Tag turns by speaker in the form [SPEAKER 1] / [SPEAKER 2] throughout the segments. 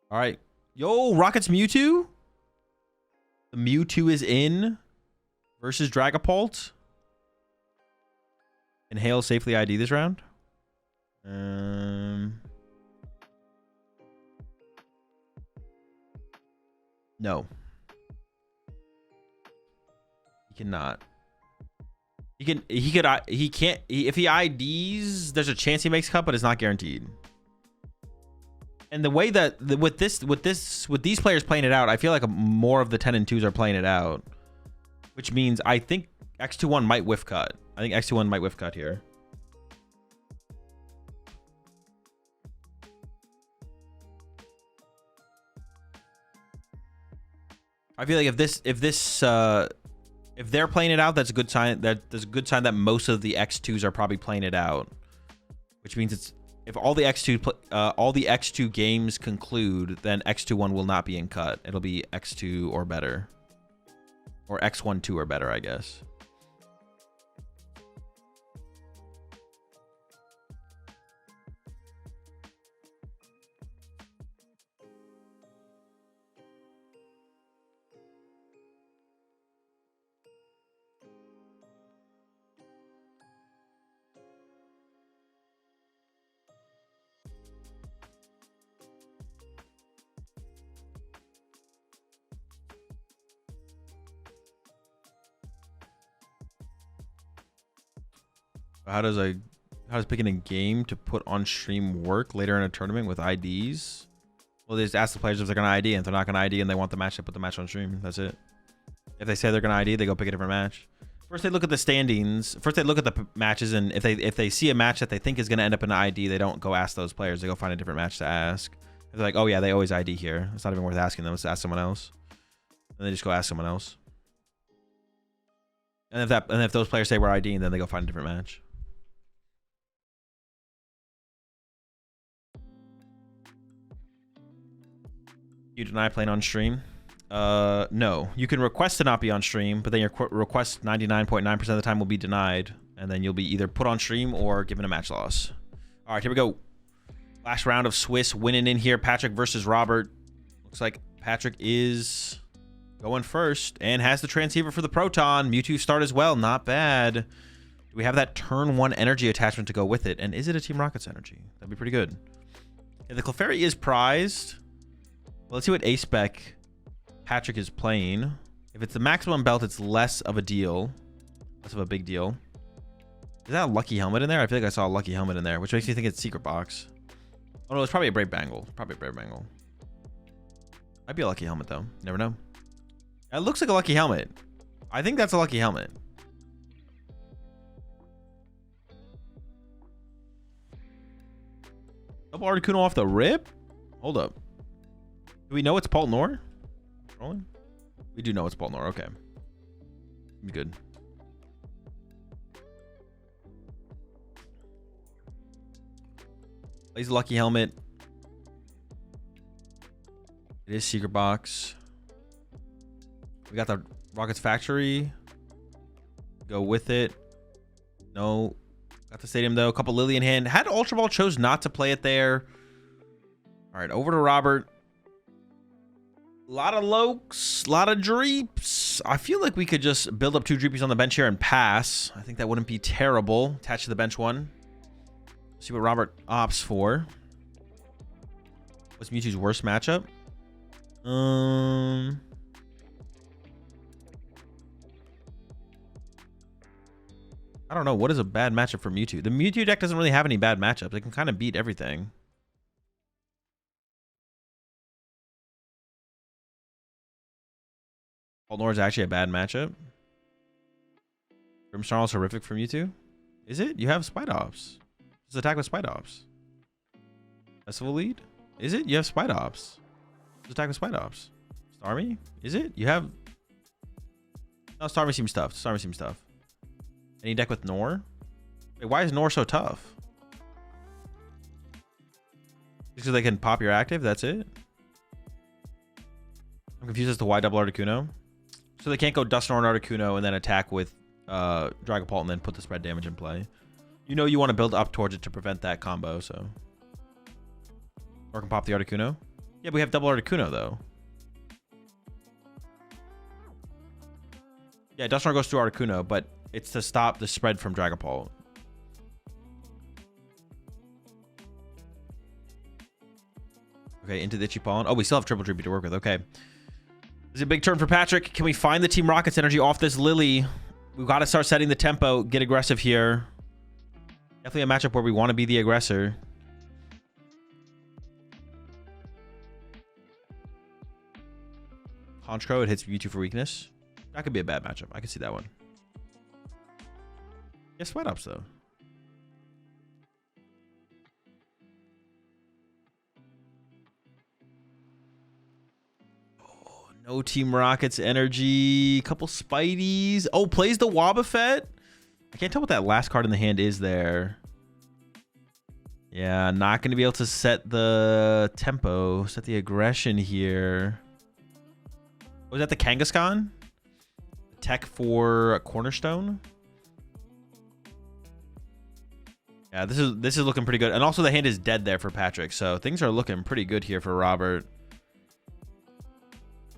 [SPEAKER 1] All right. Yo, Rocket's Mewtwo. The Mewtwo is in versus Dragapult. Can Hale safely ID this round? No. He cannot. He can't. If he IDs, there's a chance he makes cut, but it's not guaranteed. And the way that with these players playing it out, I feel like more of the 10 and 2s are playing it out, which means I think X21 might whiff cut. I think X21 might whiff cut here. I feel like if they're playing it out, that's a good sign. There's a good sign that most of the X2s are probably playing it out, which means it's if all the X2 games conclude, then X21 will not be in cut. It'll be X2 or better, or X12 or better, I guess. How does picking a game to put on stream work later in a tournament with IDs? Well, they just ask the players if they're gonna ID, and if they're not gonna ID and they want the match, they put the match on stream. That's it. If they say they're gonna ID, they go pick a different match. First, they look at the standings. First, they look at the matches, and if they see a match that they think is gonna end up in an ID, they don't go ask those players. They go find a different match to ask. They're like, oh yeah, they always ID here. It's not even worth asking them. Let's ask someone else. And they just go ask someone else. And if those players say we're IDing, then they go find a different match. You deny playing on stream? No. You can request to not be on stream, but then your request 99.9% of the time will be denied, and then you'll be either put on stream or given a match loss. All right, here we go. Last round of Swiss winning in here. Patrick versus Robert. Looks like Patrick is going first and has the transceiver for the Proton. Mewtwo start as well. Not bad. Do we have that turn 1 energy attachment to go with it? And is it a Team Rocket's energy? That'd be pretty good. Yeah, the Clefairy is prized. Well, let's see what A-Spec Patrick is playing. If it's the maximum belt, it's less of a deal. Less of a big deal. Is that a lucky helmet in there? I feel like I saw a lucky helmet in there, which makes me think it's Secret Box. Oh no, it's probably a Brave Bangle. Probably a Brave Bangle. Might be a lucky helmet though. Never know. It looks like a lucky helmet. I think that's a lucky helmet. Double Articuno off the rip? Hold up. Do we know it's Paul Nor? Rolling? We do know it's Paul Nor. Okay. Good. Plays a lucky helmet. It is Secret Box. We got the Rockets Factory. Go with it. No. Got the Stadium though. A couple Lily in hand. Had Ultra Ball, chose not to play it there. All right, over to Robert. A lot of Lokes, a lot of Dreeps. I feel like we could just build up 2 Dreepies on the bench here and pass. I think that wouldn't be terrible. Attach to the bench 1. See what Robert opts for. What's Mewtwo's worst matchup? I don't know. What is a bad matchup for Mewtwo? The Mewtwo deck doesn't really have any bad matchups. It can kind of beat everything. Altnor is actually a bad matchup. Grimsnarl is horrific for Mewtwo. Is it? You have Spidops. Just attack with Spidops. Festival lead? Is it? You have Spidops. Just attack with Spidops. Starmie? Is it? You have... No, Starmie seems tough. Starmie seems tough. Any deck with Nor? Wait, why is Nor so tough? Just because they can pop your active? That's it? I'm confused as to why double Articuno. So they can't go Dusknoir and Articuno and then attack with Dragapult and then put the spread damage in play. You know you want to build up towards it to prevent that combo, so. Or can pop the Articuno. Yeah, but we have double Articuno, though. Yeah, Dusknoir goes through Articuno, but it's to stop the spread from Dragapult. Okay, into the Itchy Pollen. Oh, we still have Triple Droopy to work with. Okay. This is a big turn for Patrick. Can we find the Team Rocket's energy off this Lily? We've got to start setting the tempo. Get aggressive here. Definitely a matchup where we want to be the aggressor. Honchkrow, it hits Mewtwo for weakness. That could be a bad matchup. I can see that one. Yeah, Sweat Ups, though. No Team Rocket's energy. Couple Spideys. Oh, plays the Wobbuffet. I can't tell what that last card in the hand is there. Yeah, not going to be able to set the tempo. Set the aggression here. Was that the Kangaskhan? Tech for Cornerstone. Yeah, this is looking pretty good. And also the hand is dead there for Patrick. So things are looking pretty good here for Robert.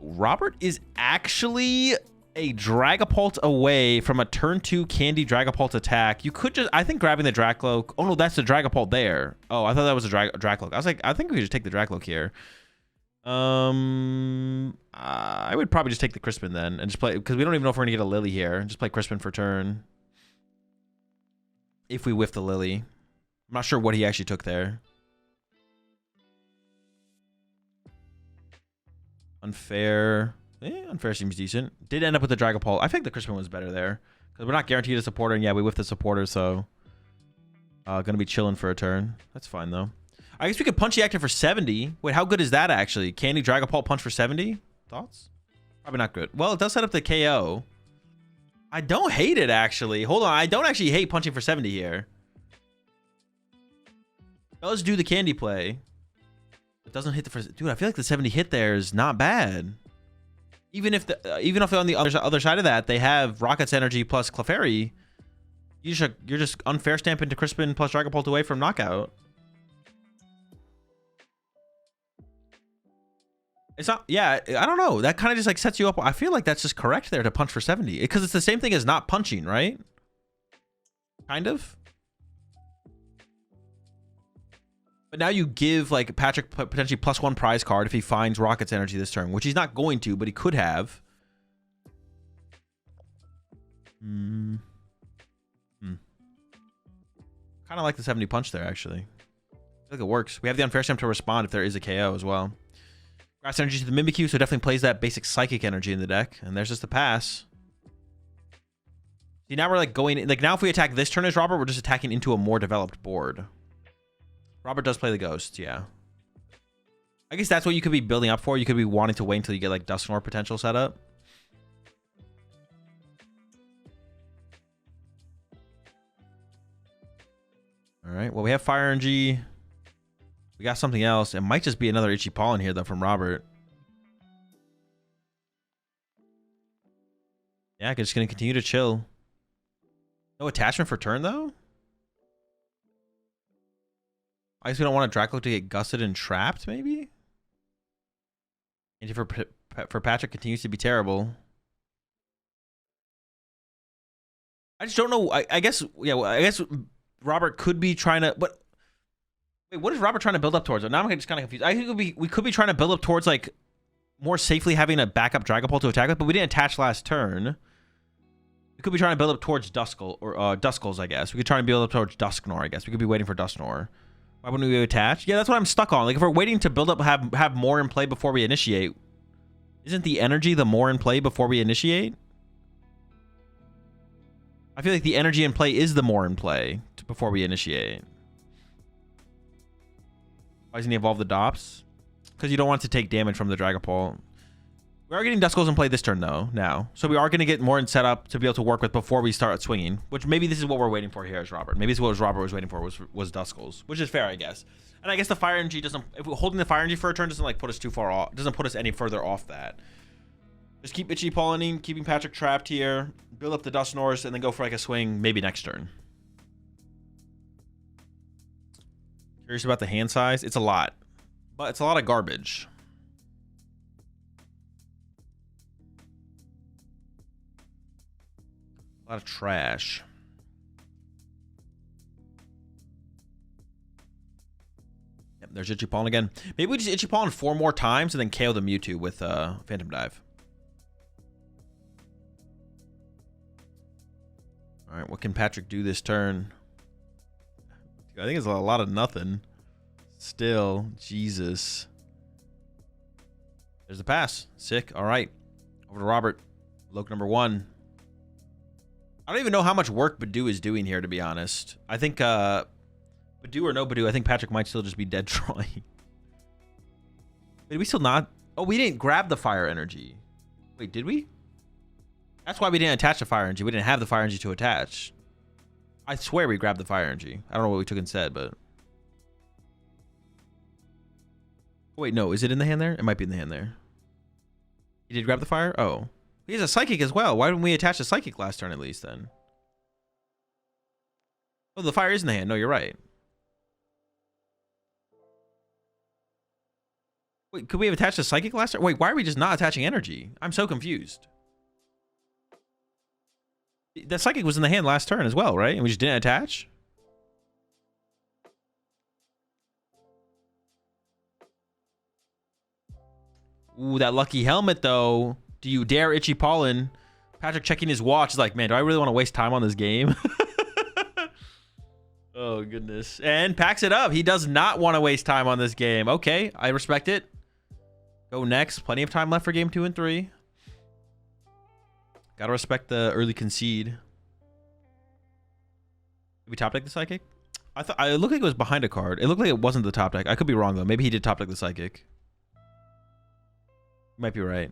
[SPEAKER 1] Robert is actually a Dragapult away from a turn 2 Candy Dragapult attack. You could just, I think, grabbing the Dracloak. Oh no, that's the Dragapult there. Oh, I thought that was a Dracloak. I was like, I think we could just take the Dracloak here. I would probably just take the Crispin then and just play, because we don't even know if we're gonna get a Lily here. Just play Crispin for turn. If we whiff the Lily. I'm not sure what he actually took there. Unfair. Unfair seems decent. Did end up with the Dragapult. I think the Crispin was better there. Because we're not guaranteed a supporter. And yeah, we whiffed the supporter, so... gonna be chilling for a turn. That's fine, though. I guess we could Punchy Active for 70. Wait, how good is that, actually? Candy Dragapult Punch for 70? Thoughts? Probably not good. Well, it does set up the KO. I don't hate it, actually. Hold on. I don't actually hate punching for 70 here. It does do the Candy play. It doesn't hit the first. Dude, I feel like the 70 hit there is not bad. Even if on the other side of that they have Rocket's energy plus Clefairy, you're just unfair stamping to Crispin plus Dragapult away from knockout. It's not. Yeah, I don't know. That kind of just like sets you up. I feel like that's just correct there to punch for 70 because it's the same thing as not punching, right? Kind of. But now you give like Patrick potentially +1 prize card if he finds Rocket's energy this turn, which he's not going to, but he could have. Kind of like the 70 punch there, actually. I feel like it works. We have the unfair stamp to respond if there is a KO as well. Grass energy to the Mimikyu, so it definitely plays that basic psychic energy in the deck. And there's just the pass. See, now we're like going, like now if we attack this turn as Robert, we're just attacking into a more developed board. Robert does play the Ghost, yeah. I guess that's what you could be building up for. You could be wanting to wait until you get like Dusknoir potential set up. All right, well, we have Fire Energy. We got something else. It might just be another Itchy Pollen here, though, from Robert. Yeah, just going to continue to chill. No attachment for turn, though? I guess we don't want a Dracloak to get gusted and trapped, maybe? And for Patrick continues to be terrible. I just don't know. I guess, yeah, well, I guess Robert could be trying to... But wait, what is Robert trying to build up towards? Now I'm just kind of confused. I think we could be trying to build up towards, like, more safely having a backup Dragapult to attack with, but we didn't attach last turn. We could be trying to build up towards Duskulls, I guess. We could try to build up towards Dusknoir, I guess. We could be waiting for Dusknoir. Why wouldn't we attach? Yeah, that's what I'm stuck on. Like, if we're waiting to build up, have more in play before we initiate, isn't the energy the more in play before we initiate? I feel like the energy in play is the more in play before we initiate. Why doesn't he evolve the Dops? Because you don't want to take damage from the Dragapult. We are getting Duskulls in play this turn, though, now. So we are going to get more in setup to be able to work with before we start swinging. Which maybe this is what we're waiting for here as Robert. Maybe this is what Robert was waiting for was Duskulls. Which is fair, I guess. And I guess the Fire Energy doesn't... If we're holding the Fire Energy for a turn doesn't, like, put us too far off. Doesn't put us any further off that. Just keep Itchy Pollening, keeping Patrick trapped here. Build up the Dusknoirs, and then go for, like, a swing maybe next turn. Curious about the hand size? It's a lot. But it's a lot of garbage. A lot of trash. Yep, there's Ichipollen again. Maybe we just Ichipollen 4 more times and then KO the Mewtwo with Phantom Dive. All right, what can Patrick do this turn? I think it's a lot of nothing. Still, Jesus. There's the pass. Sick. All right. Over to Robert. Loke number 1. I don't even know how much work Badoo is doing here, to be honest. I think, Badoo or no Badoo, I think Patrick might still just be dead trying. Did we still not? Oh, we didn't grab the fire energy. Wait, did we? That's why we didn't attach the fire energy. We didn't have the fire energy to attach. I swear we grabbed the fire energy. I don't know what we took instead, but... Wait, no. Is it in the hand there? It might be in the hand there. He did grab the fire? Oh. He has a psychic as well. Why didn't we attach the psychic last turn at least then? Oh, the fire is in the hand. No, you're right. Wait, could we have attached the psychic last turn? Wait, why are we just not attaching energy? I'm so confused. That psychic was in the hand last turn as well, right? And we just didn't attach? Ooh, that lucky helmet, though. Do you dare Ichipollen? Patrick checking his watch is like, man, do I really want to waste time on this game? Oh, goodness. And packs it up. He does not want to waste time on this game. Okay, I respect it. Go next. Plenty of time left for game 2 and 3. Gotta respect the early concede. Did we top deck the psychic? I thought it looked like it was behind a card. It looked like it wasn't the top deck. I could be wrong though. Maybe he did top deck the psychic. You might be right.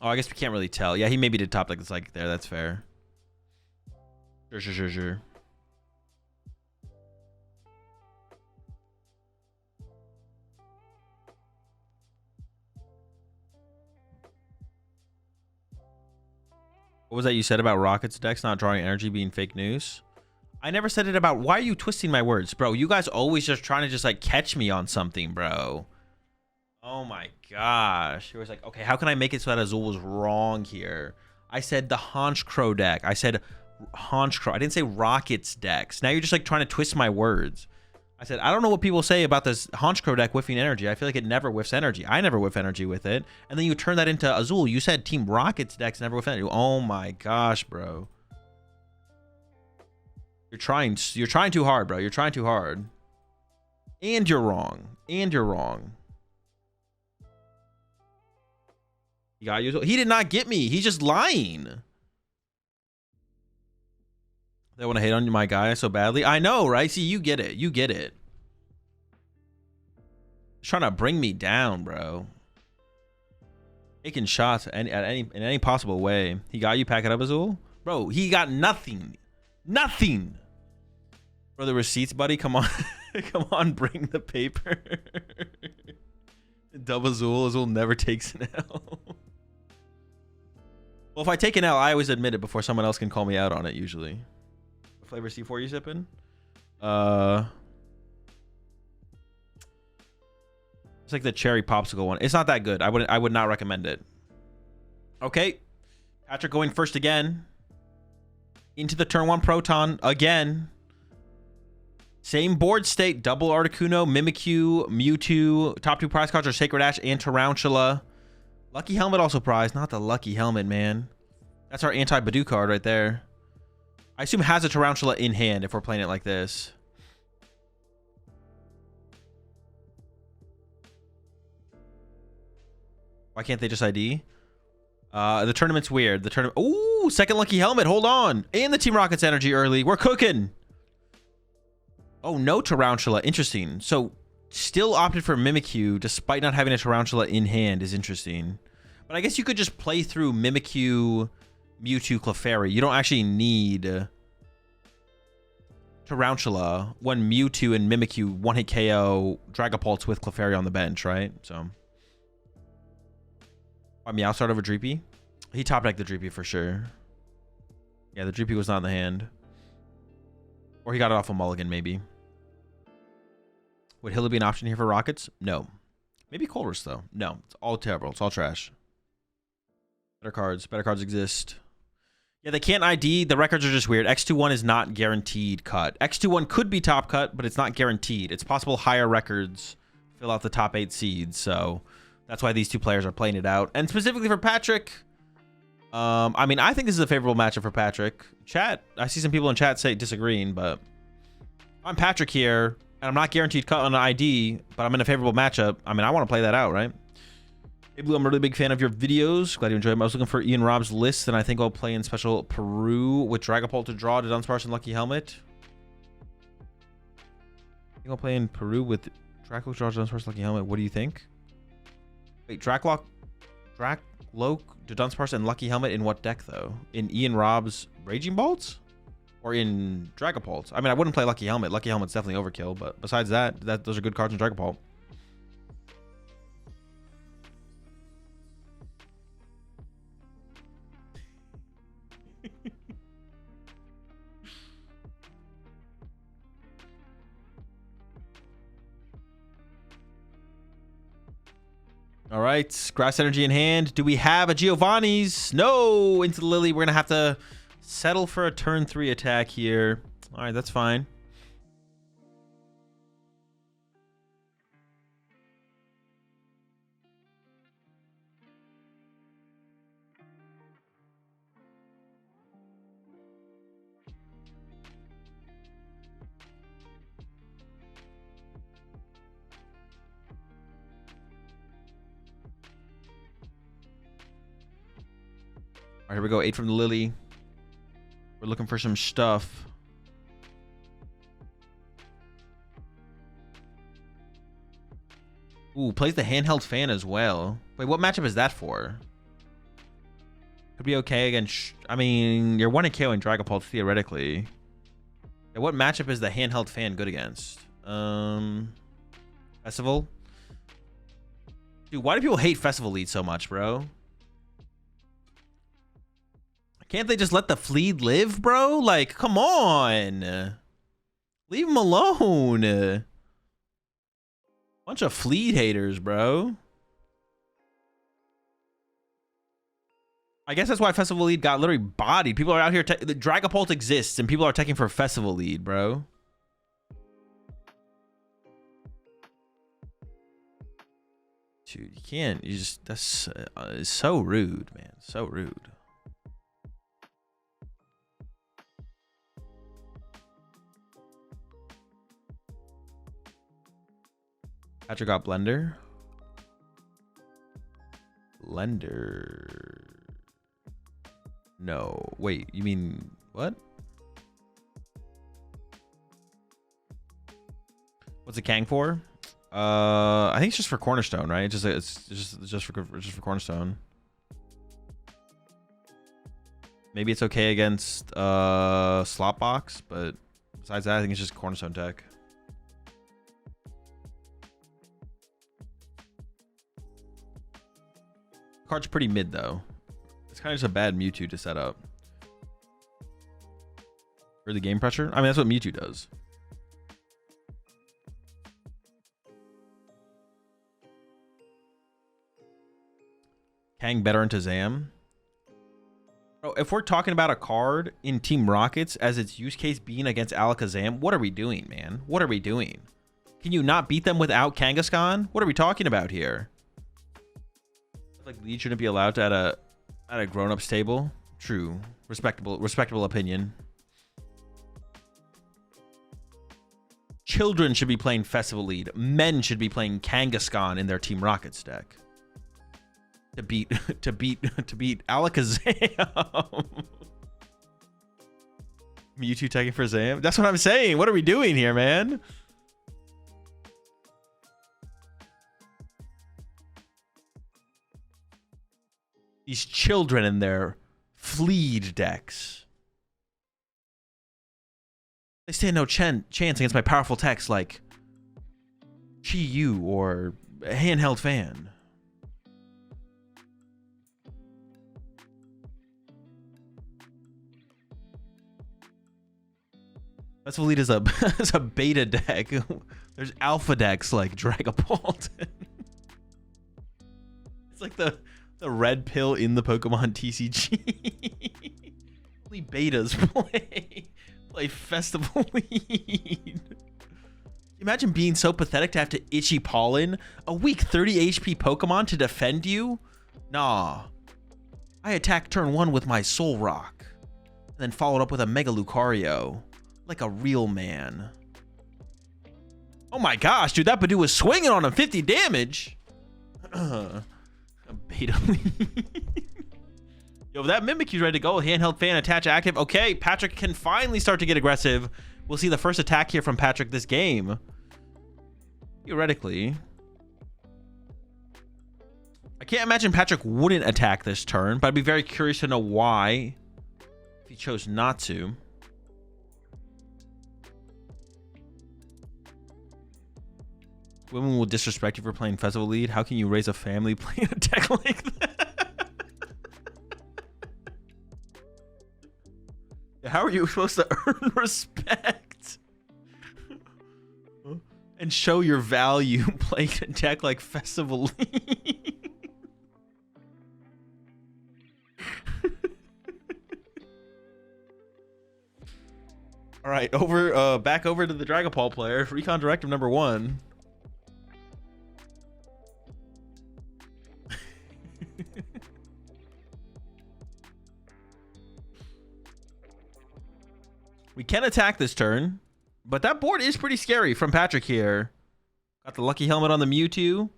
[SPEAKER 1] Oh, I guess we can't really tell. Yeah, he maybe did top deck the psychic there. That's fair. Sure. What was that you said about Rocket's decks not drawing energy being fake news? I never said it about... Why are you twisting my words? Bro, you guys always just trying to just like catch me on something, bro. Oh my gosh. It was like, okay, how can I make it so that Azul was wrong here? I said the Honchkrow deck. I said Honchkrow. I didn't say Rocket's decks. Now you're just like trying to twist my words. I said, I don't know what people say about this Honchkrow deck whiffing energy. I feel like it never whiffs energy. I never whiff energy with it. And then you turn that into Azul. You said Team Rocket's decks never whiff energy. Oh my gosh, bro. You're trying too hard, bro. You're trying too hard. And you're wrong. And you're wrong. You got Azul. He did not get me. He's just lying. They want to hate on my guy so badly. I know, right? See, you get it. You get it. He's trying to bring me down, bro. Taking shots in any possible way. He got you. Pack it up, Azul. Bro, he got nothing. Nothing. For the receipts, buddy. Come on. Come on, bring the paper. Dub Azul. Azul never takes an L. Well, if I take an L, I always admit it before someone else can call me out on it, usually. What flavor C4 you sipping? It's like the cherry popsicle one. It's not that good. I would not recommend it. Okay. Patrick going first again. Into the turn 1 Proton again. Same board state. Double Articuno, Mimikyu, Mewtwo. Top 2 prize cards are Sacred Ash and Tarantula. Lucky Helmet also prize. Not the Lucky Helmet, man. That's our anti-Badoo card right there. I assume has a Tarantula in hand if we're playing it like this. Why can't they just ID? The tournament's weird. The tournament. Ooh, second Lucky Helmet. Hold on. And the Team Rocket's energy early. We're cooking. Oh, no Tarantula. Interesting. So, still opted for Mimikyu despite not having a Tarantula in hand is interesting. But I guess you could just play through Mimikyu, Mewtwo, Clefairy. You don't actually need Tarantula when Mewtwo and Mimikyu one-hit KO Dragapults with Clefairy on the bench, right? So, Meow start over Dreepy. He top decked the Dreepy for sure. Yeah, the Dreepy was not in the hand. Or he got it off a mulligan, maybe. Would Hilla be an option here for Rockets? No. Maybe Colress, though. No. It's all terrible. It's all trash. Better cards. Better cards exist. Yeah, they can't ID. The records are just weird. X21 is not guaranteed cut. X21 could be top cut, but it's not guaranteed. It's possible higher records fill out the top 8 seeds. So that's why these two players are playing it out. And specifically for Patrick, I mean, I think this is a favorable matchup for Patrick. Chat, I see some people in chat say disagreeing, but I'm Patrick here, and I'm not guaranteed cut on an ID, but I'm in a favorable matchup. I mean, I want to play that out, right? Hey Blue, I'm a really big fan of your videos. Glad you enjoyed them. I was looking for Ian Rob's list, and I think I'll play in special Peru with Dragapult to draw to Dunsparce and Lucky Helmet. I think I'll play in Peru with Dracloak, draw to Dunsparce, Lucky Helmet. What do you think? Wait, Dracloak, to Dunsparce and Lucky Helmet in what deck, though? In Ian Rob's Raging Bolts? Or in Dragapult? I mean, I wouldn't play Lucky Helmet. Lucky Helmet's definitely overkill, but besides that, those are good cards in Dragapult. All right, Grass Energy in hand. Do we have a Giovanni's? No, into the Lily. We're going to have to settle for a turn 3 attack here. All right, that's fine. All right, here we go. 8 from the Lily. We're looking for some stuff. Ooh, plays the handheld fan as well. Wait, what matchup is that for? Could be okay against... I mean, you're 1 KO in Dragapult, theoretically. Yeah, what matchup is the handheld fan good against? Festival? Dude, why do people hate Festival lead so much, bro? Can't they just let the Fleed live, bro? Like, come on. Leave him alone. Bunch of Fleed haters, bro. I guess that's why Festival lead got literally bodied. People are out here. The Dragapult exists, and people are taking for Festival lead, bro. Dude, you can't. You just. That's it's so rude, man. So rude. Patrick got Blender. Blender. No. Wait, you mean what? What's it Kang for? I think it's just for Cornerstone, right? It's just for Cornerstone. Maybe it's okay against Slot Box, but besides that, I think it's just Cornerstone tech. Card's pretty mid though. It's kind of just a bad Mewtwo to set up. For the game pressure? I mean, that's what Mewtwo does. Kang better into Zam. Bro, if we're talking about a card in Team Rockets as its use case being against Alakazam, what are we doing, man? What are we doing? Can you not beat them without Kangaskhan? What are we talking about here? Like lead shouldn't be allowed to at a grown-ups table. True. Respectable opinion. Children should be playing Festival lead. Men should be playing Kangaskhan in their Team Rockets deck. To beat Alakazam. Mewtwo taking for Zam. That's what I'm saying. What are we doing here, man? These children in their Fleed decks. They stand no chance against my powerful techs like Chi-Yu or Handheld Fan. Festival Lead is a is a beta deck. There's alpha decks like Dragapult. It's like the red pill in the Pokemon TCG. Only betas play Festival Lead. Imagine being so pathetic to have to Itchy Pollen, a weak 30 HP Pokemon to defend you? Nah. I attack turn 1 with my Soul Rock, and then followed up with a Mega Lucario, like a real man. Oh my gosh, dude, that Badoo was swinging on him, 50 damage. A beta lead. Yo, that Mimikyu's ready to go. Handheld fan attach active. Okay, Patrick can finally start to get aggressive. We'll see the first attack here from Patrick this game. Theoretically. I can't imagine Patrick wouldn't attack this turn, but I'd be very curious to know why if he chose not to. Women will disrespect you for playing Festival Lead. How can you raise a family playing a deck like that? How are you supposed to earn respect and show your value playing a deck like Festival Lead? All right, back over to the Dragapult player. Recon Directive number 1. We can attack this turn, but that board is pretty scary from Patrick here. Got the Lucky Helmet on the Mewtwo.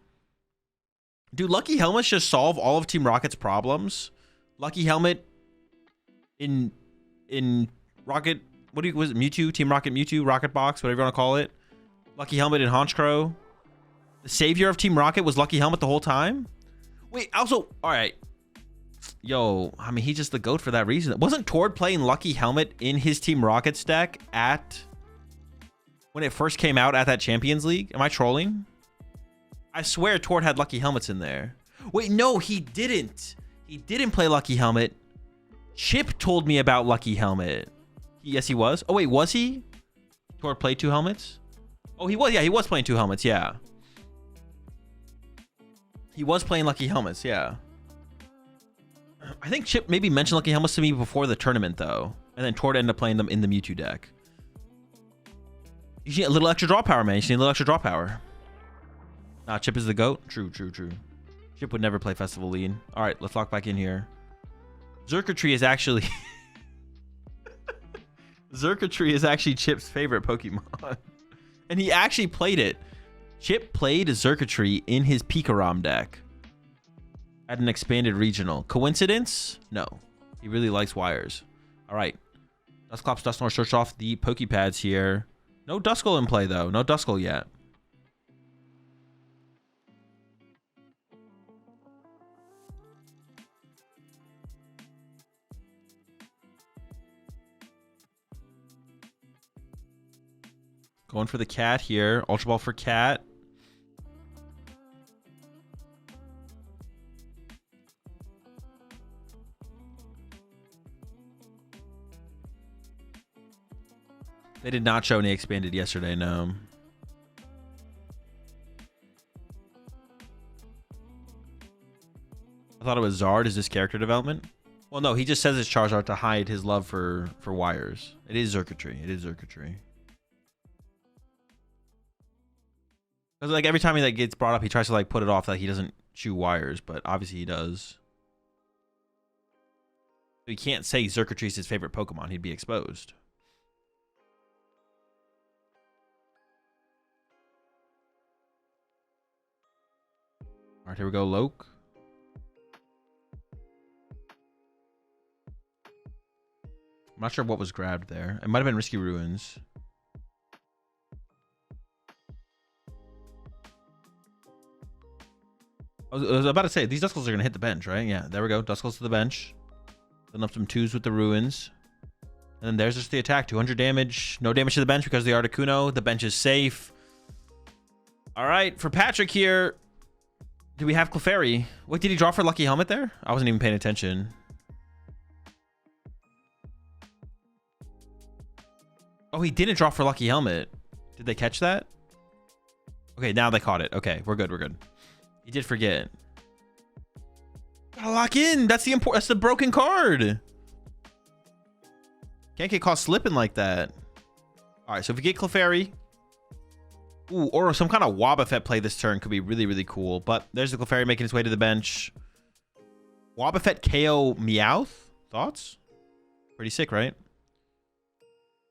[SPEAKER 1] Dude, Lucky Helmets just solve all of Team Rocket's problems. Lucky Helmet in Rocket, was it Mewtwo? Team Rocket Mewtwo, Rocket Box, whatever you want to call it. Lucky Helmet in Honchkrow. The savior of Team Rocket was Lucky Helmet the whole time? Wait, also, all right. Yo, I mean, he's just the GOAT for that reason. Wasn't Tord playing Lucky Helmet in his Team Rockets deck when it first came out at that Champions League? Am I trolling? I swear Tord had Lucky Helmets in there. Wait, no, he didn't. He didn't play Lucky Helmet. Chip told me about Lucky Helmet. Yes, he was. Oh, wait, was he? Tord played 2 helmets? Oh, he was. Yeah, he was playing 2 helmets. Yeah. He was playing Lucky Helmets. Yeah. I think Chip maybe mentioned Lucky Helmets to me before the tournament, though. And then Tord ended up playing them in the Mewtwo deck. You need a little extra draw power, man. You need a little extra draw power. Nah, Chip is the GOAT. True, true, true. Chip would never play Festival Lead. All right, let's lock back in here. Xurkitree is actually... Xurkitree is actually Chip's favorite Pokemon. And he actually played it. Chip played Xurkitree in his Pikarom deck at an expanded regional. Coincidence? No. He really likes wires. All right. Dusclops, Dusknoir search off the Pokepads here. No Duskull in play, though. No Duskull yet. Going for the cat here. Ultra Ball for cat. They did not show any expanded yesterday, no. I thought it was Zard. Is this character development? Well, no, he just says it's Charizard to hide his love for wires. It is Xurkitree. It is Xurkitree. Because like every time he like gets brought up, he tries to like put it off that he doesn't chew wires, but obviously he does. So he can't say Xurkitree is his favorite Pokemon. He'd be exposed. All right, here we go, Loke. I'm not sure what was grabbed there. It might have been Risky Ruins. I was about to say, these Duskulls are going to hit the bench, right? Yeah, there we go. Duskulls to the bench. Then up some 2s with the Ruins. And then there's just the attack. 200 damage. No damage to the bench because of the Articuno. The bench is safe. All right, for Patrick here. Do we have Clefairy? What did he draw for Lucky Helmet there? I wasn't even paying attention. Oh, he didn't draw for Lucky Helmet. Did they catch that? Okay, now they caught it. Okay, we're good. We're good. He did forget. Gotta lock in. That's the broken card. Can't get caught slipping like that. All right, so if we get Clefairy, ooh, or some kind of Wobbuffet play this turn could be really, really cool. But there's the Clefairy making its way to the bench. Wobbuffet KO Meowth. Thoughts? Pretty sick, right?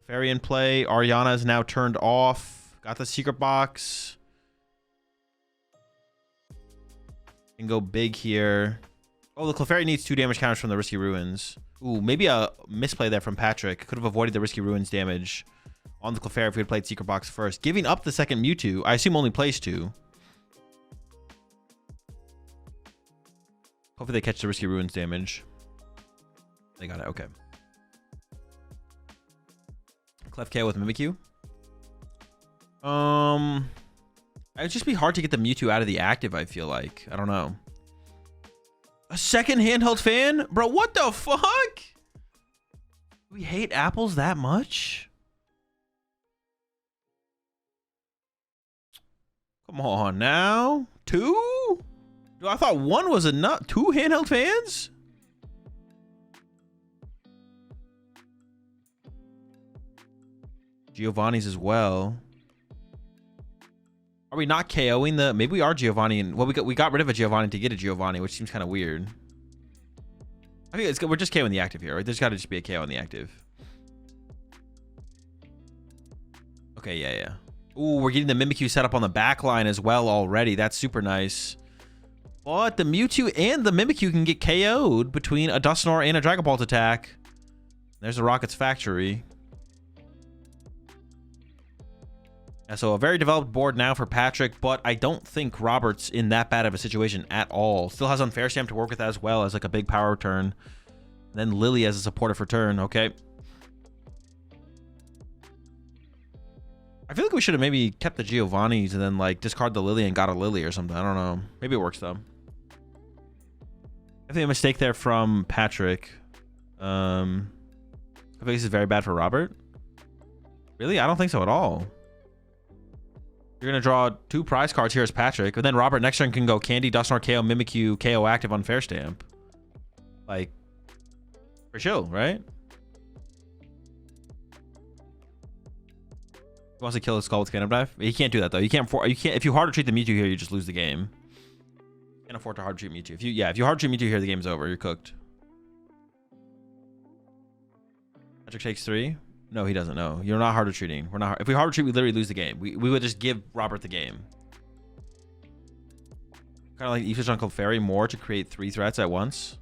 [SPEAKER 1] Clefairy in play. Ariana is now turned off. Got the secret box. Can go big here. Oh, the Clefairy needs 2 damage counters from the Risky Ruins. Ooh, maybe a misplay there from Patrick. Could have avoided the Risky Ruins damage on the Clefairy if we had played Secret Box first. Giving up the second Mewtwo. I assume only plays 2. Hopefully they catch the Risky Ruins damage. They got it. Okay. Clef KO with Mimikyu. It'd just be hard to get the Mewtwo out of the active, I feel like. I don't know. A second handheld fan? Bro, what the fuck? We hate apples that much? Come on now. 2? Dude, I thought 1 was enough. 2 handheld fans? Giovanni's as well. Are we not KOing the... Maybe we are Giovanni. And, well, we got rid of a Giovanni to get a Giovanni, which seems kind of weird. I think we're just KOing the active here, right? There's got to just be a KO on the active. Okay, yeah. Ooh, we're getting the Mimikyu set up on the back line as well already. That's super nice. But the Mewtwo and the Mimikyu can get KO'd between a Dusknoir and a Dragon Ball attack. There's the Rocket's Factory. So a very developed board now for Patrick, but I don't think Robert's in that bad of a situation at all. Still has Unfair Stamp to work with as well as like a big power turn. Then Lily as a supporter for turn. Okay. I feel like we should have maybe kept the Giovanni's and then like discard the Lily and got a Lily or something. I don't know. Maybe it works though. I think a mistake there from Patrick. I think this is very bad for Robert. Really? I don't think so at all. You're going to draw 2 prize cards here as Patrick. And then Robert next turn can go Candy, Dusknoir, KO, Mimikyu, KO active, Unfair Stamp. Like, for chill, right? He wants to kill his skull with Cannon Dive. He can't do that though. You can't. If you hard to treat the Mewtwo here, you just lose the game. Can't afford to hard treat Mewtwo. If you hard treat Mewtwo here, the game's over. You're cooked. Patrick takes 3. No, he doesn't know. You're not hard treating. We're not. If we hard treat, we literally lose the game. We would just give Robert the game. Kind of like Eve on Clefairy more to create 3 threats at once.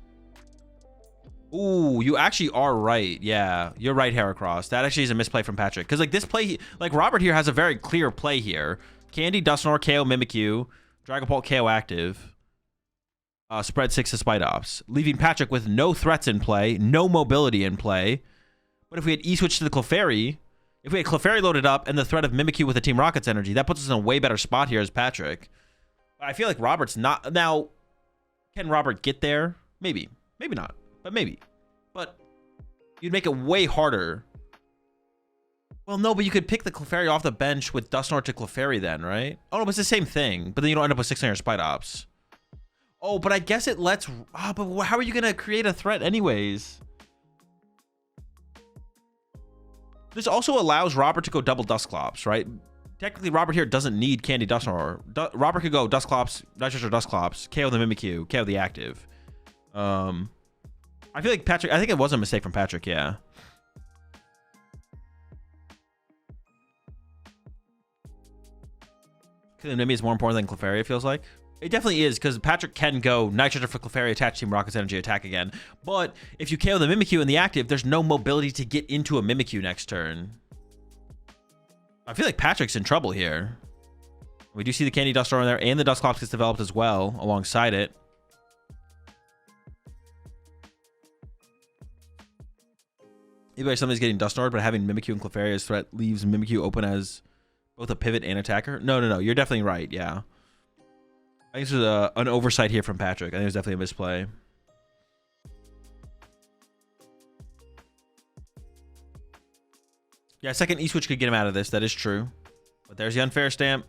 [SPEAKER 1] Ooh, you actually are right. Yeah, you're right, Heracross. That actually is a misplay from Patrick. Because like this play, like Robert here has a very clear play here. Candy, Dusknoir, KO, Mimikyu, Dragon Ball, KO active. Spread 6 to Spite Ops. Leaving Patrick with no threats in play, no mobility in play. But if we had E-switch to the Clefairy, if we had Clefairy loaded up and the threat of Mimikyu with the Team Rocket's energy, that puts us in a way better spot here as Patrick. But I feel like Robert's not... Now, can Robert get there? Maybe. Maybe not. But maybe. But you'd make it way harder. Well, no, but you could pick the Clefairy off the bench with Dusknoir to Clefairy then, right? Oh, no, but it's the same thing. But then you don't end up with 6 on your Spite Ops. Oh, but I guess it lets... Oh, but how are you going to create a threat anyways? This also allows Robert to go double Dusclops, right? Technically, Robert here doesn't need Candy Dusknoir. Robert could go Dusclops, Nitrous or Dusclops, KO the Mimikyu, KO the active. I feel like Patrick... I think it was a mistake from Patrick, yeah. Maybe it's more important than Clefairy, it feels like. It definitely is, because Patrick can go Nitrogen for Clefairy, attach Team Rocket's energy, attack again. But if you KO the Mimikyu in the active, there's no mobility to get into a Mimikyu next turn. I feel like Patrick's in trouble here. We do see the Candy Dusknoir in there, and the Dusclops gets developed as well, alongside it. Either somebody's getting Dusknoir, but having Mimikyu and Clefairy as threat leaves Mimikyu open as both a pivot and attacker. No. You're definitely right, yeah. I think this is an oversight here from Patrick. I think it was definitely a misplay. Yeah, second E-switch could get him out of this. That is true. But there's the unfair stamp.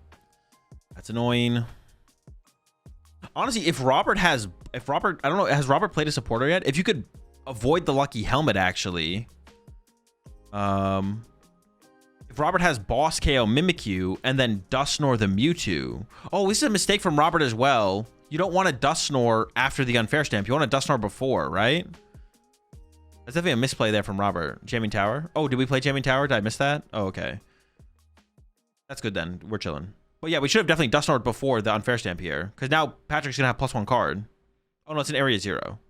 [SPEAKER 1] That's annoying. Honestly, if Robert, I don't know, has Robert played a supporter yet? If you could avoid the lucky helmet, actually. If Robert has Boss KO Mimikyu and then Dust Snore the Mewtwo. Oh, this is a mistake from Robert as well. You don't want to Dust Snore after the unfair stamp. You want to Dust Snore before, right? That's definitely a misplay there from Robert. Jamming Tower. Oh, did we play Jamming Tower? Did I miss that? Oh, okay. That's good then. We're chilling. But yeah, we should have definitely Dust Snored before the unfair stamp here. Because now Patrick's going to have +1 card. Oh, no, it's an area 0.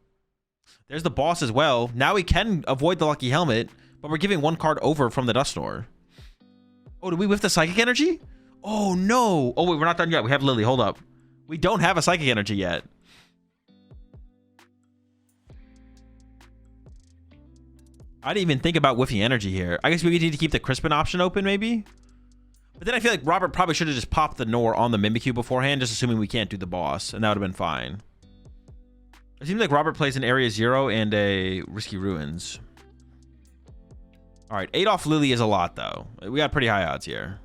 [SPEAKER 1] There's the boss as well. Now we can avoid the lucky helmet, but we're giving 1 card over from the Dust Snore. Oh, did we whiff the Psychic Energy? Oh, no. Oh, wait, we're not done yet. We have Lily. Hold up. We don't have a Psychic Energy yet. I didn't even think about whiffing energy here. I guess we need to keep the Crispin option open, maybe? But then I feel like Robert probably should have just popped the Nor on the Mimikyu beforehand, just assuming we can't do the boss, and that would have been fine. It seems like Robert plays an Area 0 and a Risky Ruins. All right, 8 off Lily is a lot, though. We got pretty high odds here.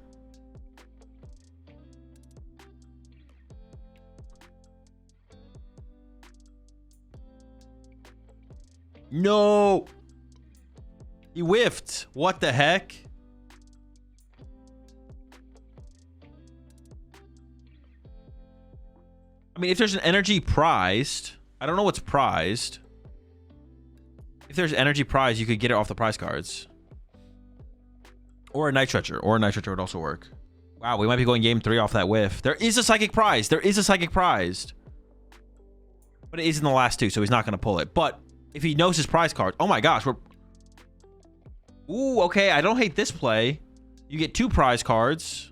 [SPEAKER 1] No! He whiffed. What the heck? I mean, if there's an energy prized, I don't know what's prized. If there's energy prize, you could get it off the prize cards. Or a Night Stretcher. Or a Night Stretcher would also work. Wow, we might be going game 3 off that whiff. There is a Psychic prize. There is a Psychic prize. But it is in the last 2, so he's not going to pull it. But if he knows his prize card... Oh my gosh, we're... Ooh, okay, I don't hate this play. You get 2 prize cards.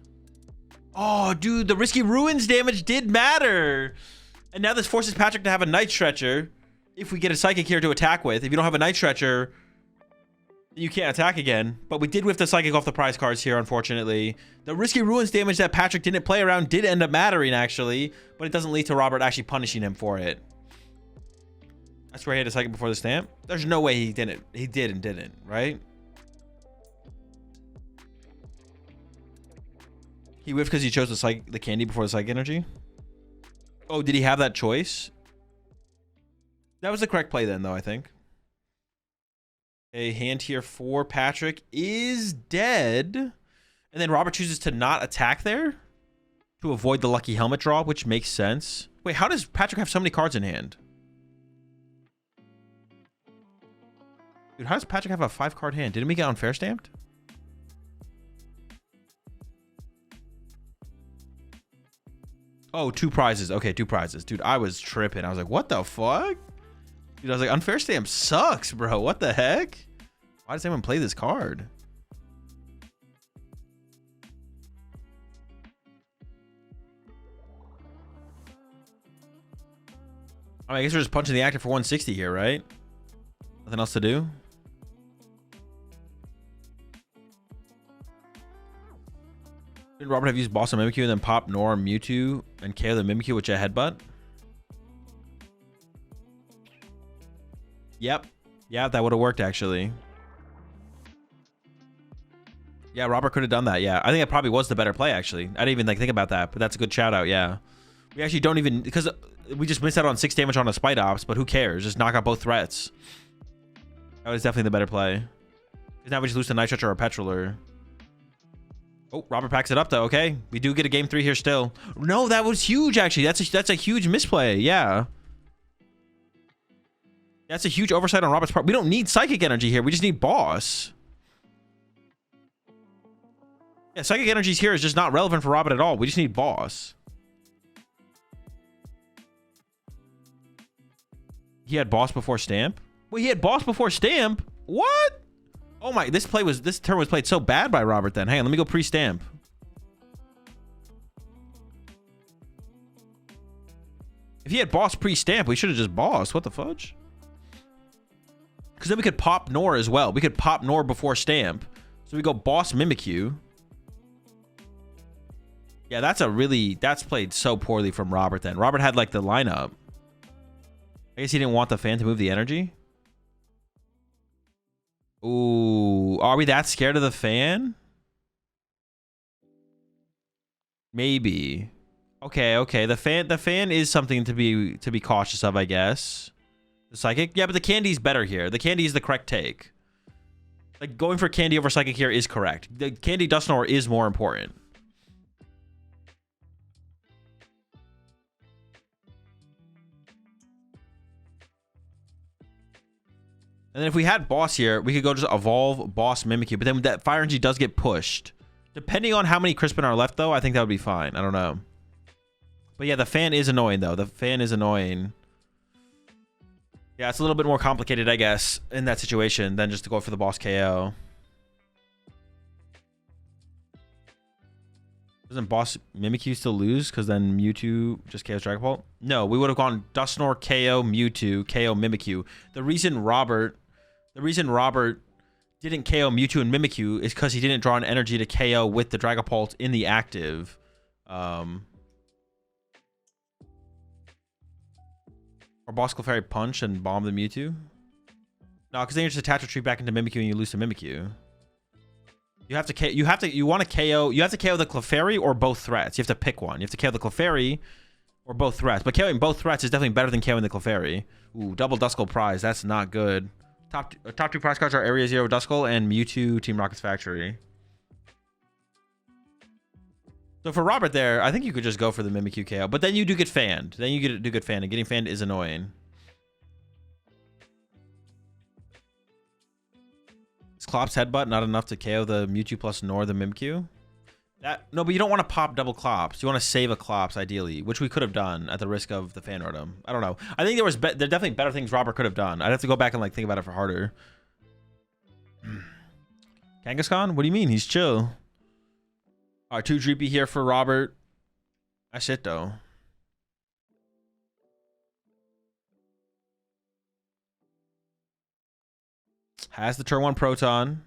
[SPEAKER 1] Oh, dude, the Risky Ruins damage did matter. And now this forces Patrick to have a Night Stretcher. If we get a Psychic here to attack with. If you don't have a Night Stretcher, you can't attack again. But we did whiff the Psychic off the prize cards here, unfortunately. The Risky Ruins damage that Patrick didn't play around did end up mattering, actually. But it doesn't lead to Robert actually punishing him for it. I swear he had a Psychic before the stamp. There's no way he didn't. He did and didn't, right? He whiffed because he chose the candy before the Psychic Energy. Oh, did he have that choice? That was the correct play then, though, I think. A hand here for Patrick is dead. And then Robert chooses to not attack there to avoid the lucky helmet draw, which makes sense. Wait, how does Patrick have so many cards in hand? Dude, how does Patrick have a 5-card hand? Didn't we get unfair stamped? Oh, 2 prizes. Okay, 2 prizes. Dude, I was tripping. I was like, what the fuck? Dude, I was like, unfair stamp sucks, bro. What the heck? Why does anyone play this card? I mean, I guess we're just punching the actor for 160 here, right? Nothing else to do? Did Robert have used Boss on Mimikyu and then pop Nor Mewtwo and KO the Mimikyu with Jet Headbutt? Yep. Yeah, that would have worked, actually. Yeah, Robert could have done that, yeah. I think it probably was the better play, actually. I didn't even think about that, but that's a good shout out, yeah. We actually don't even... Because we just missed out on 6 damage on a Spite Ops, but who cares? Just knock out both threats. That was definitely the better play. Because now we just lose to Night Stretcher or Petroler. Oh, Robert packs it up, though. Okay, we do get a game 3 here still. No, that was huge, actually. That's a huge misplay, yeah. That's a huge oversight on Robert's part. We don't need Psychic Energy here. We just need Boss. Yeah, Psychic Energies here is just not relevant for Robert at all. We just need Boss. He had Boss before Stamp? Wait, he had Boss before Stamp? What? Oh my, this turn was played so bad by Robert then. Hang on, let me go pre-Stamp. If he had Boss pre-Stamp, we should have just Boss. What the fudge? Because then we could pop Nor as well. We could pop Nor before Stamp. So we go Boss Mimikyu. Yeah, that's played so poorly from Robert then. Robert had like the lineup. I guess he didn't want the fan to move the energy. Ooh, Ooh, are we that scared of the fan? Maybe. Okay. The fan is something to be cautious of, I guess. The psychic? Yeah, but the candy's better here. The candy is the correct take. Like, going for candy over psychic here is correct. The candy Dusknoir is more important. And then if we had boss here, we could go just evolve boss Mimikyu. But then that fire energy does get pushed. Depending on how many Crispin are left, though, I think that would be fine. I don't know. But yeah, the fan is annoying, though. The fan is annoying. Yeah, it's a little bit more complicated, I guess, in that situation than just to go for the boss KO. Doesn't boss Mimikyu still lose? Because then Mewtwo just KOs Dragon Ball? No, we would have gone Dusknoir KO Mewtwo, KO Mimikyu. The reason Robert didn't KO Mewtwo and Mimikyu is because he didn't draw an energy to KO with the Dragapult in the active. Or boss Clefairy punch and bomb the Mewtwo? No, because then you just attach a tree back into Mimikyu and you lose to Mimikyu. You have to KO the Clefairy or both threats. You have to pick one. You have to KO the Clefairy or both threats. But KOing both threats is definitely better than KOing the Clefairy. Ooh, double Duskull prize. That's not good. Top two prize cards are Area Zero Duskull and Mewtwo Team Rocket's Factory. So for Robert there, I think you could just go for the Mimikyu KO. But then you do get fanned. Then you do get fanned. And getting fanned is annoying. Is Clop's Headbutt not enough to KO the Mewtwo plus nor the Mimikyu? No, but you don't want to pop double Clops. You want to save a Clops, ideally, which we could have done at the risk of the fan rotom. I don't know. I think there definitely better things Robert could have done. I'd have to go back and like think about it for harder. Kangaskhan? What do you mean? He's chill. All right, 2 Dreepy here for Robert. That's it, though. Has the turn 1 Proton.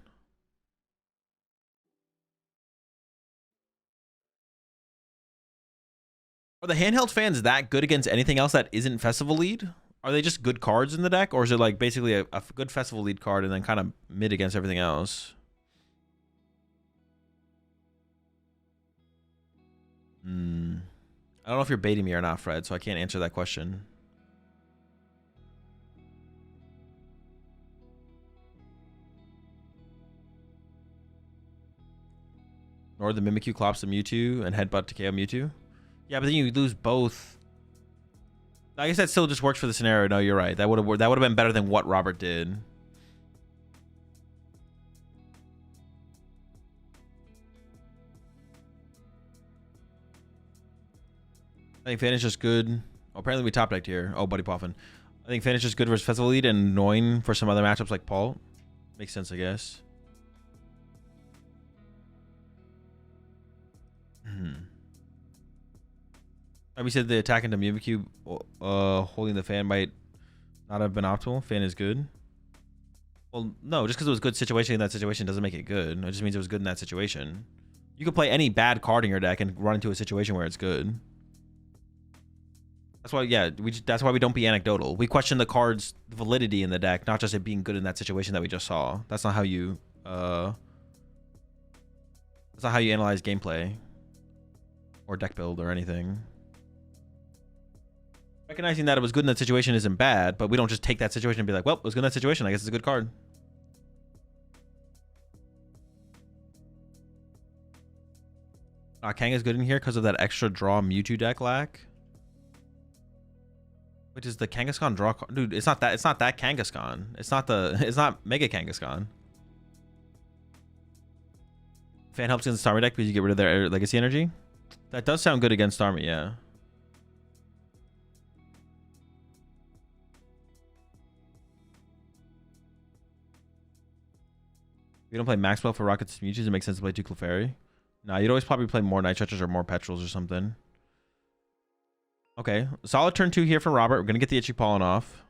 [SPEAKER 1] Are the handheld fans that good against anything else that isn't Festival Lead? Are they just good cards in the deck? Or is it like basically a good Festival Lead card and then kind of mid against everything else? I don't know if you're baiting me or not, Fred, so I can't answer that question. Or the Mimikyu Clops the Mewtwo and Headbutt to KO Mewtwo. Yeah, but then you lose both. I guess that still just works for the scenario. No, you're right. That would have been better than what Robert did. I think Fan is just good. Oh, apparently we top decked here. Oh, Buddy Poffin. I think Fan is just good versus Festival Lead and annoying for some other matchups like Paul. Makes sense, I guess. We said the attack into Mimikyu holding the Fan might not have been optimal. Fan is good. Well, no, just because it was a good situation in that situation doesn't make it good. It just means it was good in that situation. You could play any bad card in your deck and run into a situation where it's good. That's why, yeah, that's why we don't be anecdotal. We question the card's validity in the deck, not just it being good in that situation that we just saw. That's not how you analyze gameplay or deck build or anything. Recognizing that it was good in that situation isn't bad, but we don't just take that situation and be like, well, it was good in that situation. I guess it's a good card. Kanga's good in here because of that extra draw Mewtwo deck lack. Which is the Kangaskhan draw card? Dude, it's not that Kangaskhan. It's not Mega Kangaskhan. Fan helps against the Starmie deck because you get rid of their legacy energy. That does sound good against Starmie, yeah. We don't play Maxwell for Rockets Mewtwo's. It makes sense to play 2 Clefairy. Nah, you'd always probably play more Night Stretchers or more Petrels or something. Okay, solid turn 2 here for Robert. We're gonna get the Itchy Pollen off.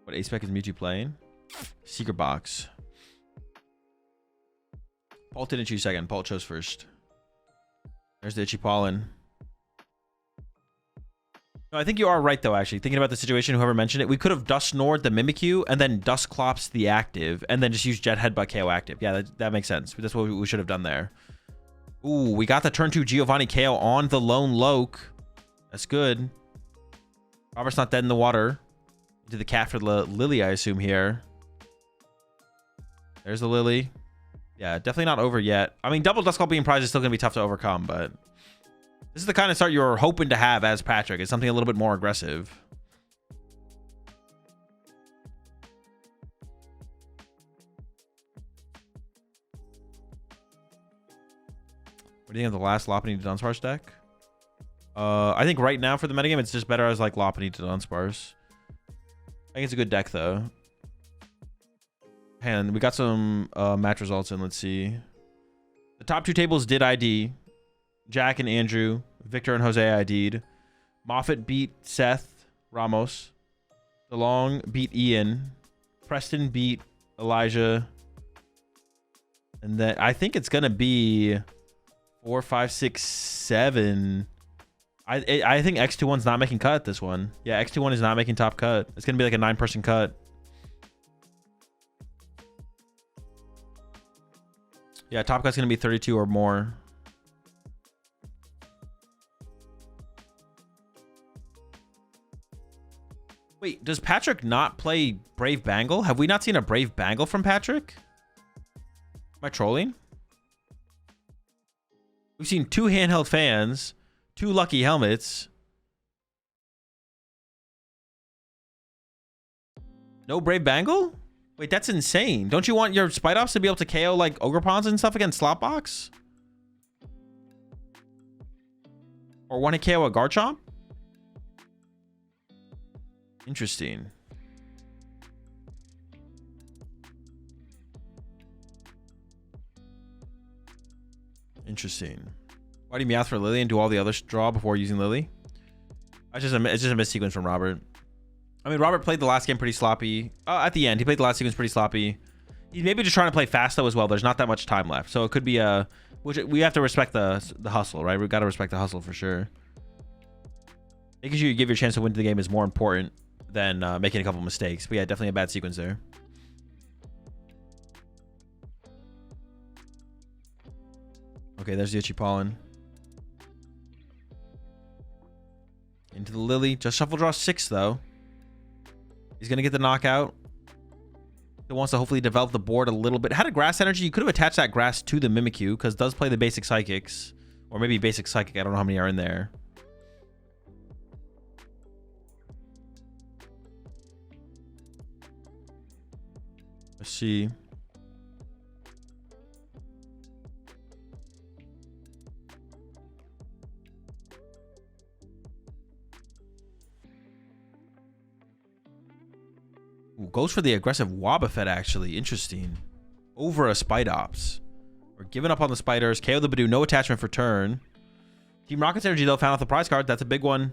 [SPEAKER 1] What ace spec is Mewtwo playing? Secret Box. Paul didn't choose second. Paul chose first. There's the Itchy Pollen. No, I think you are right, though, actually. Thinking about the situation, whoever mentioned it, we could have Dust Snored the Mimikyu and then Dust Clops the active and then just use Jet Headbutt KO active. Yeah, that makes sense. That's what we should have done there. Ooh, we got the turn 2 Giovanni KO on the Lone Loke. That's good. Robert's not dead in the water. Do the cat for the Lily, I assume, here. There's the Lily. Yeah, definitely not over yet. I mean, double Duskull Beam Prize is still going to be tough to overcome, but this is the kind of start you're hoping to have as Patrick. It's something a little bit more aggressive. What do you think of the last Lopunny to Dunsparce deck? I think right now for the metagame, it's just better as like Lopunny to Dunsparce. I think it's a good deck, though. And we got some match results in. Let's see. The top 2 tables did ID. Jack and Andrew. Victor and Jose ID'd. Moffat beat Seth Ramos. DeLong beat Ian. Preston beat Elijah. And then I think it's going to be 4, 5, 6, 7. I think X21's not making cut this one. Yeah, X21 is not making top cut. It's going to be like a 9-person cut. Yeah, top cut's going to be 32 or more. Wait, does Patrick not play Brave Bangle? Have we not seen a Brave Bangle from Patrick? Am I trolling? We've seen 2 handheld fans, 2 lucky helmets. No Brave Bangle? Wait, that's insane. Don't you want your Spite Ops to be able to KO like Ogrepons and stuff against Slotbox? Or want to KO a Garchomp? Interesting. Interesting. Why do you Meowth for Lily and do all the others draw before using Lily? It's just a missequence from Robert. I mean, Robert played the last game pretty sloppy. At the end, he played the last sequence pretty sloppy. He's maybe just trying to play fast, though, as well. There's not that much time left. So it could be a... Which we have to respect the hustle, right? We've got to respect the hustle for sure. Making sure you give your chance to win the game is more important than making a couple mistakes. But yeah, definitely a bad sequence there. Okay, there's the Itchy Pollen. Into the Lily. Just shuffle draw 6, though. He's going to get the knockout. He wants to hopefully develop the board a little bit. Had a Grass Energy. You could have attached that Grass to the Mimikyu because it does play the basic Psychics. Or maybe basic Psychic. I don't know how many are in there. Let's see. Ooh, goes for the aggressive Wobbuffet, actually. Interesting. Over a Spite Ops. We're giving up on the spiders. KO the Badoo. No attachment for turn. Team Rocket's Energy, though, found out the prize card. That's a big one.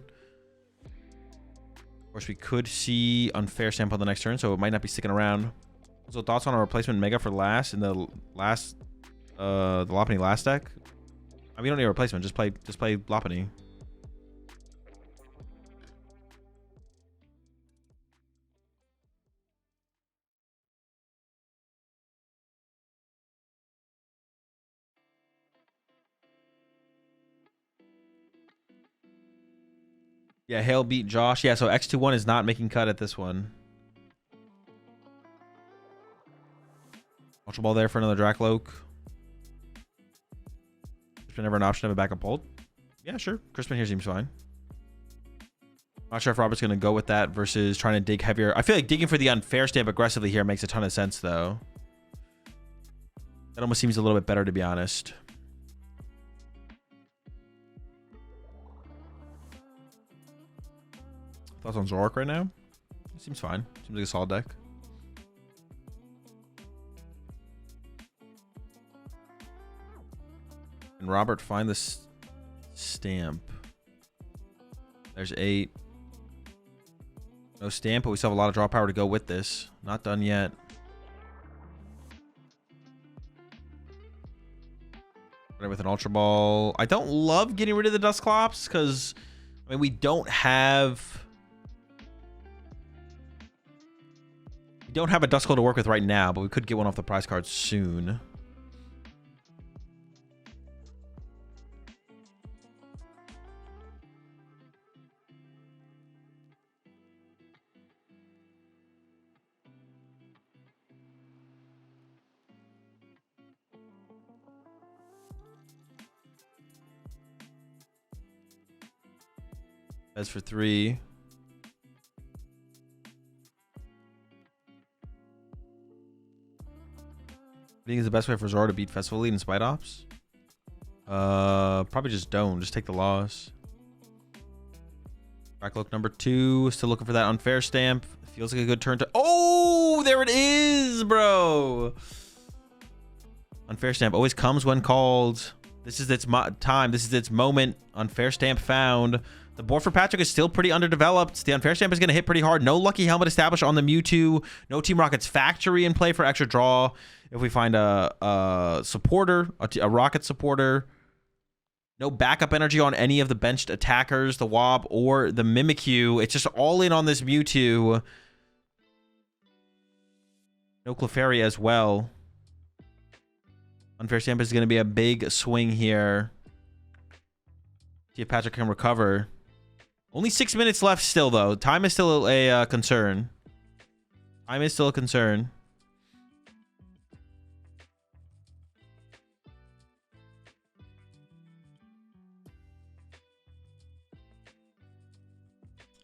[SPEAKER 1] Of course, we could see Unfair Stamp on the next turn, so it might not be sticking around. So thoughts on a replacement Mega for last in the last the Lopunny last deck? I mean, you don't need a replacement. Just play Lopunny. Yeah, Hale beat Josh. Yeah, so X21 is not making cut at this one. Ultra Ball there for another Dracloak. There's never an option of a backup hold. Yeah, sure. Crispin here seems fine. Not sure if Robert's going to go with that versus trying to dig heavier. I feel like digging for the Unfair Stamp aggressively here makes a ton of sense, though. That almost seems a little bit better, to be honest. Thoughts on Zoroark right now? It seems fine. Seems like a solid deck. And Robert, find this stamp. There's 8. No stamp, but we still have a lot of draw power to go with this. Not done yet. With an Ultra Ball. I don't love getting rid of the Dusclops because I mean, we don't have a Duskull to work with right now, but we could get one off the prize card soon. As for 3. I think is the best way for Zora to beat Festival Lead and Spite Ops? Probably just don't. Just take the loss. Back look number 2. Still looking for that unfair stamp. Feels like a good turn to... Oh, there it is, bro. Unfair stamp always comes when called. This is its time. This is its moment. Unfair stamp found. The board for Patrick is still pretty underdeveloped. The unfair stamp is going to hit pretty hard. No lucky helmet established on the Mewtwo. No Team Rocket's factory in play for extra draw. If we find a supporter, a Rocket supporter. No backup energy on any of the benched attackers, the Wob or the Mimikyu. It's just all in on this Mewtwo. No Clefairy as well. Unfair stamp is going to be a big swing here. See if Patrick can recover. Only 6 minutes left still, though. Time is still a concern. Time is still a concern.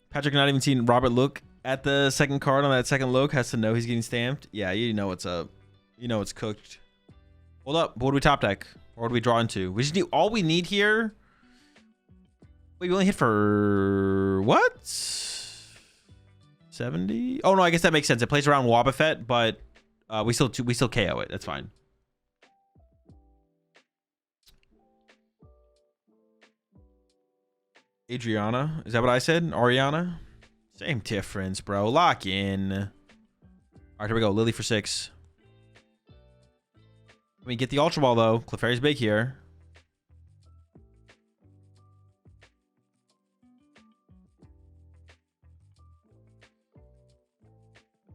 [SPEAKER 1] Patrick not even seen Robert look at the second card on that second look. Has to know he's getting stamped. Yeah, you know what's up. You know it's cooked. Hold up. What do we top deck? Or what do we draw into? We just need... All we need here... Wait, we only hit for... What? 70? Oh, no, I guess that makes sense. It plays around Wobbuffet, but we still KO it. That's fine. Adriana. Is that what I said? Ariana? Same difference, bro. Lock in. All right, here we go. Lily for 6. Let me get the Ultra Ball, though. Clefairy's big here.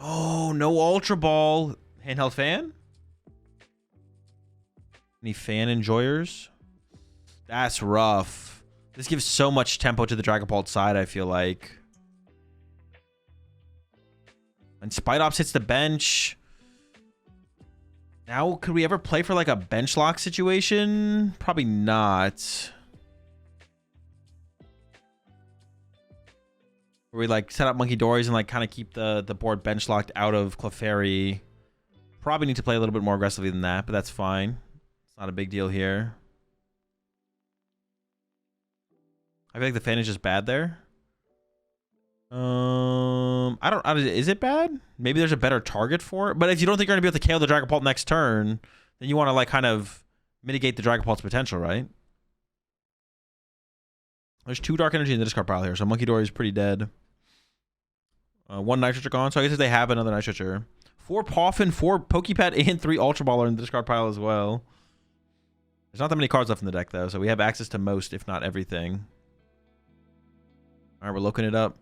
[SPEAKER 1] Oh, no Ultra Ball. Handheld fan? Any fan enjoyers? That's rough. This gives so much tempo to the Dragapult side, I feel like. And Spite Ops hits the bench. Now, could we ever play for like a bench lock situation? Probably not. Where we like set up Monkey Dories and like kind of keep the board bench locked out of Clefairy. Probably need to play a little bit more aggressively than that, but that's fine. It's not a big deal here. I feel like the fan is just bad there. Is it bad? Maybe there's a better target for it. But if you don't think you're gonna be able to KO the Dragapult next turn, then you want to like kind of mitigate the Dragapult's potential, right? There's 2 Dark Energy in the discard pile here, so Monkey Dory is pretty dead. 1 Nitroture gone, so I guess if they have another Nitroture. 4 Poffin, 4 Pokepet, and 3 Ultra Baller in the discard pile as well. There's not that many cards left in the deck, though, so we have access to most, if not everything. All right, we're looking it up.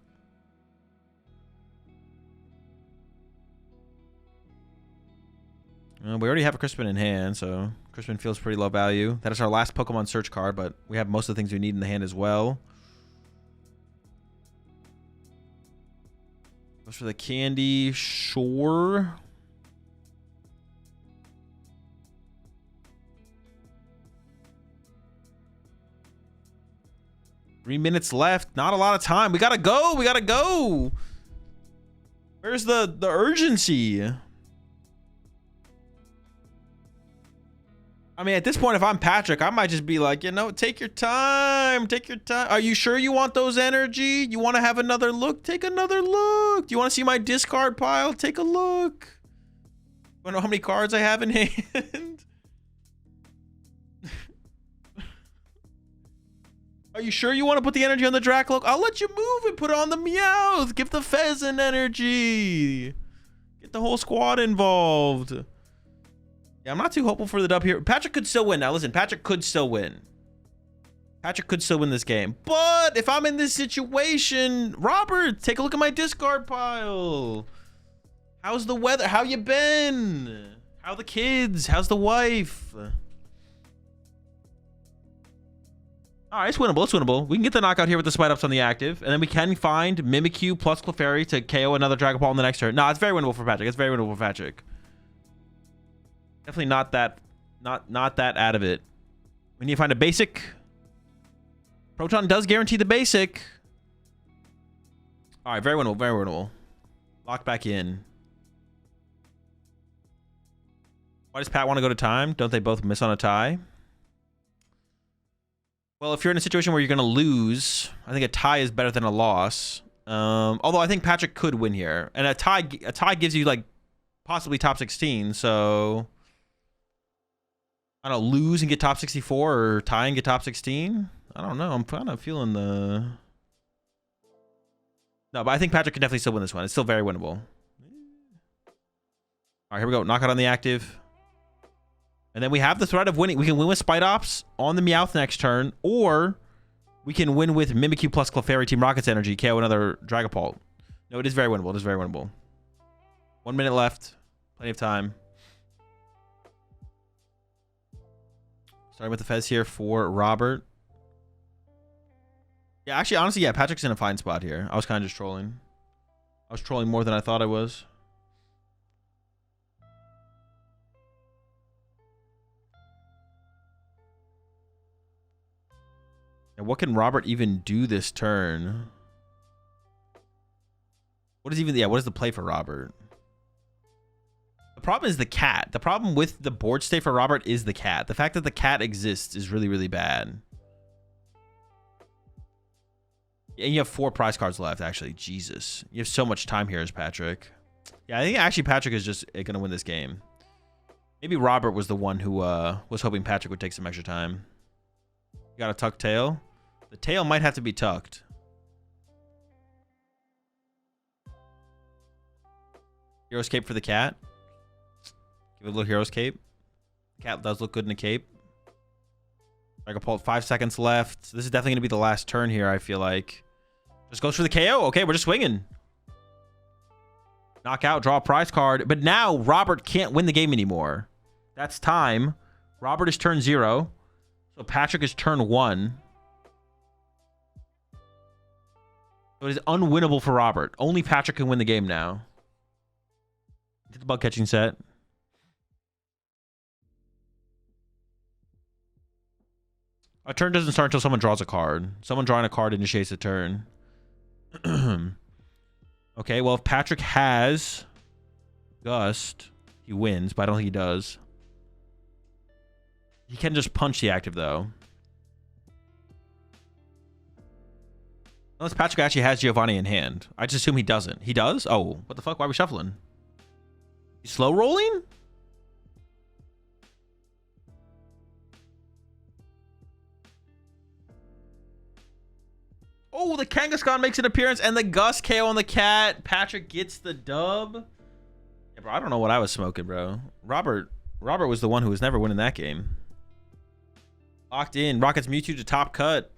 [SPEAKER 1] We already have a Crispin in hand, so Crispin feels pretty low value. That is our last Pokemon search card, but we have most of the things we need in the hand as well. Goes for the candy, sure. Three minutes left. Not a lot of time. We gotta go. We gotta go. Where's the urgency? I mean, at this point, if I'm Patrick, I might just be like, you know, take your time. Take your time. Are you sure you want those energy? You want to have another look? Take another look. Do you want to see my discard pile? Take a look. You want to know how many cards I have in hand? Are you sure you want to put the energy on the Dracloak? I'll let you move and put it on the Meowth. Give the Pheasant energy. Get the whole squad involved. Yeah, I'm not too hopeful for the dub here. Patrick could still win. Now, listen, Patrick could still win. Patrick could still win this game. But if I'm in this situation, Robert, take a look at my discard pile. How's the weather? How you been? How the kids? How's the wife? All right, it's winnable. It's winnable. We can get the knockout here with the Smite Ups on the active. And then we can find Mimikyu plus Clefairy to KO another Dragon Ball in the next turn. No, it's very winnable for Patrick. It's very winnable for Patrick. Definitely not that out of it. We need to find a basic. Proton does guarantee the basic. All right, very winnable. Very winnable. Lock back in. Why does Pat want to go to time? Don't they both miss on a tie? Well, if you're in a situation where you're going to lose, I think a tie is better than a loss. Although I think Patrick could win here. And a tie gives you, like, possibly top 16. So, I don't know, lose and get top 64 or tie and get top 16? I don't know. I'm kind of feeling the... No, but I think Patrick can definitely still win this one. It's still very winnable. All right, here we go. Knockout on the active. And then we have the threat of winning. We can win with Spite Ops on the Meowth next turn, or we can win with Mimikyu plus Clefairy, Team Rocket's energy, KO another Dragapult. No, it is very winnable. It is very winnable. 1 minute left. Plenty of time. Starting with the Fez here for Robert. Yeah, actually, honestly, yeah, Patrick's in a fine spot here. I was kind of just trolling. I was trolling more than I thought I was. And what can Robert even do this turn? What is even, yeah, what is the play for Robert? The problem is the cat. The problem with the board state for Robert is the cat. The fact that the cat exists is really, really bad. And you have 4 prize cards left, actually. Jesus. You have so much time here as Patrick. Yeah, I think actually Patrick is just going to win this game. Maybe Robert was the one who was hoping Patrick would take some extra time. You got a tucked tail. The tail might have to be tucked. Hero's cape for the cat. Give it a little hero's cape. The cat does look good in a cape. Dragapult, 5 seconds left. This is definitely going to be the last turn here, I feel like. Just goes for the KO. Okay, we're just swinging. Knockout, draw a prize card. But now Robert can't win the game anymore. That's time. Robert is turn 0. So Patrick is turn 1. So it is unwinnable for Robert. Only Patrick can win the game now. Get the bug catching set. A turn doesn't start until someone draws a card. Someone drawing a card initiates a turn. Okay, well, if Patrick has Gust, he wins, but I don't think he does. He can just punch the active, though. Unless Patrick actually has Giovanni in hand. I just assume he doesn't. He does? Oh, what the fuck? Why are we shuffling? He's slow rolling? Oh, the Kangaskhan makes an appearance and the Gus KO on the cat. Patrick gets the dub. Yeah, bro, I don't know what I was smoking, bro. Robert was the one who was never winning that game. Locked in. Rocket's Mewtwo to top cut.